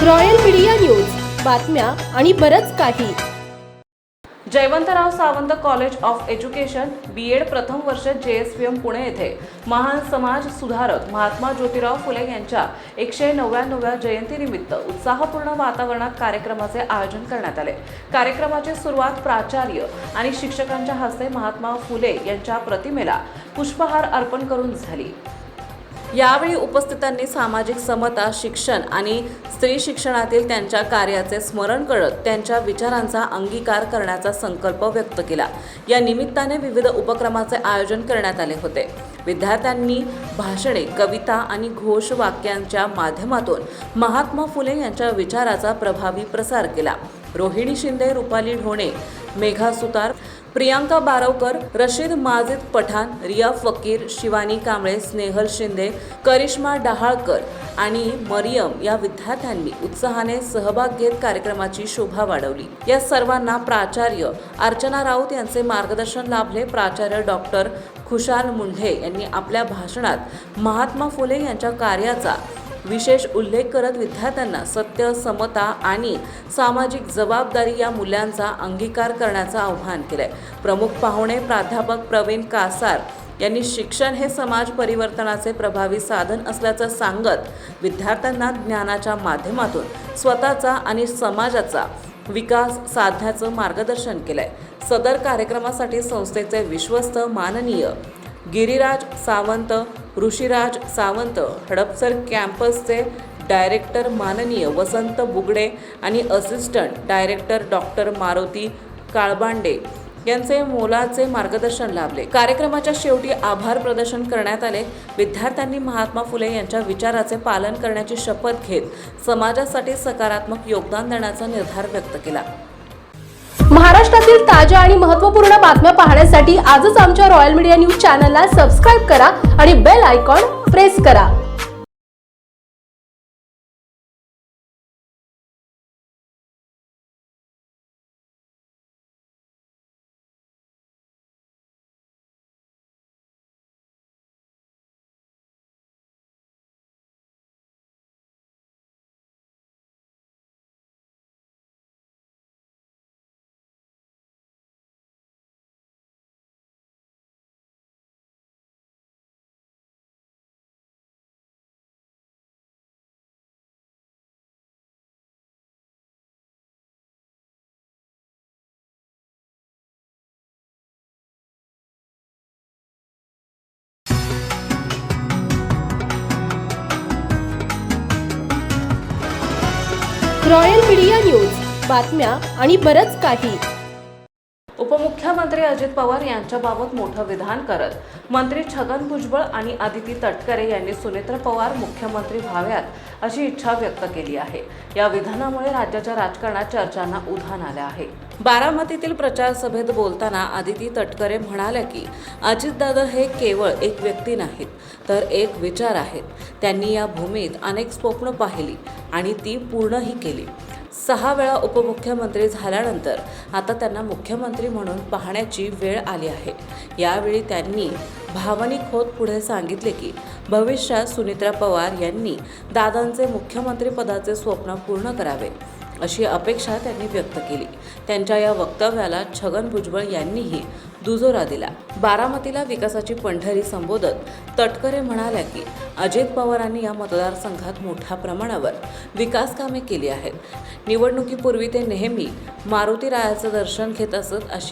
Royal media news बातम्या आणि बरंच काही. Jaywantrao Sawant college of education BEd प्रथम वर्ष JSPM पुणे येथे महान समाज सुधारक महात्मा ज्योतिराव फुले यांच्या 199व्या जयंतीनिमित्त उत्साहपूर्ण वातावरणात कार्यक्रमाचे आयोजन करण्यात आले. कार्यक्रमाची सुरुवात प्राचार्य आणि शिक्षकांच्या हस्ते महात्मा फुले यांच्या प्रतिमेला पुष्पहार अर्पण करून झाली. यावेळी उपस्थितांनी सामाजिक समता, शिक्षण आणि स्त्री शिक्षणातील त्यांच्या कार्याचे स्मरण करत त्यांच्या विचारांचा अंगीकार करण्याचा संकल्प व्यक्त केला. या निमित्ताने विविध उपक्रमाचे आयोजन करण्यात आले होते. विद्यार्थ्यांनी भाषणे, कविता आणि घोषवाक्यांच्या माध्यमातून महात्मा फुले यांच्या विचाराचा प्रभावी प्रसार केला. रोहिणी शिंदे, रुपाली ढोणे, मेघा सुतार, प्रियांका बारवकर, रशीद माजिद पठाण, रिया फकीर, शिवानी कांबळे, स्नेहल शिंदे, करिश्मा डहाळकर आणि मरियम या विद्यार्थ्यांनी उत्साहाने सहभाग घेत कार्यक्रमाची शोभा वाढवली. या सर्वांना प्राचार्य अर्चना राऊत यांचे मार्गदर्शन लाभले. प्राचार्य डॉक्टर खुशाल मुंढे यांनी आपल्या भाषणात महात्मा फुले यांच्या कार्याचा विशेष उल्लेख करत विद्यार्थ्यांना सत्य, समता आणि सामाजिक जबाबदारी या मूल्यांचा अंगीकार करण्याचं आवाहन केलंय. प्रमुख पाहुणे प्राध्यापक प्रवीण कासार यांनी शिक्षण हे समाज परिवर्तनाचे प्रभावी साधन असल्याचं सांगत विद्यार्थ्यांना ज्ञानाच्या माध्यमातून स्वतःचा आणि समाजाचा विकास साधण्याचं मार्गदर्शन केलंय. सदर कार्यक्रमासाठी संस्थेचे विश्वस्त माननीय गिरीराज सावंत, ऋषिराज सावंत, हडपसर कॅम्पसचे डायरेक्टर माननीय वसंत बुगडे आणि assistant director doctor Maruti Kalbande यांचे मोलाचे मार्गदर्शन लाभले. कार्यक्रमाच्या शेवटी आभार प्रदर्शन करण्यात आले. विद्यार्थ्यांनी महात्मा फुले यांच्या विचाराचे पालन करण्याची शपथ घेत समाजासाठी सकारात्मक योगदान देण्याचा निर्धार व्यक्त केला. महाराष्ट्रातील ताज्या आणि महत्त्वपूर्ण बातम्या पाहण्यासाठी आजच आमच्या रॉयल मीडिया न्यूज चॅनलला सबस्क्राईब करा आणि बेल आयकॉन प्रेस करा. रॉयल मीडिया न्यूज बातम्या आणि बरंच काही. उपमुख्यमंत्री अजित पवार यांच्याबाबत मोठं विधान करत मंत्री छगन भुजबळ आणि आदिती तटकरे यांनी सुनेत्र पवार मुख्यमंत्री व्हाव्यात अशी इच्छा व्यक्त केली आहे. या विधानामुळे राज्याच्या राजकारणात चर्चांना उधाण आले आहे. बारामतीतील प्रचार सभेत बोलताना आदिती तटकरे म्हणाल्या की अजितदादा हे केवळ एक व्यक्ती नाहीत, तर एक विचार आहेत. त्यांनी या भूमीत अनेक स्वप्न पाहिली आणि ती पूर्णही केली. 6 वेळा उपमुख्यमंत्री झाल्यानंतर आता त्यांना मुख्यमंत्री म्हणून पाहण्याची वेळ आली आहे. यावेळी त्यांनी भावनिक होत पुढे सांगितले की भविष्यात सुनेत्रा पवार यांनी दादांचे मुख्यमंत्रीपदाचे स्वप्न पूर्ण करावे अशी अपेक्षा त्यांनी व्यक्त केली. त्यांच्या या वक्तव्याला छगन भुजबळ यांनीही दुजोरा दिला. बारामतीला विकासाची पंढरी संबोधत तटकरे म्हणाल्या की अजित पवारांनी या मतदारसंघात मोठ्या प्रमाणावर विकास कामे केली आहेत. निवडणुकीपूर्वी ते नेहमी मारुती रायाचं दर्शन घेत असत अशी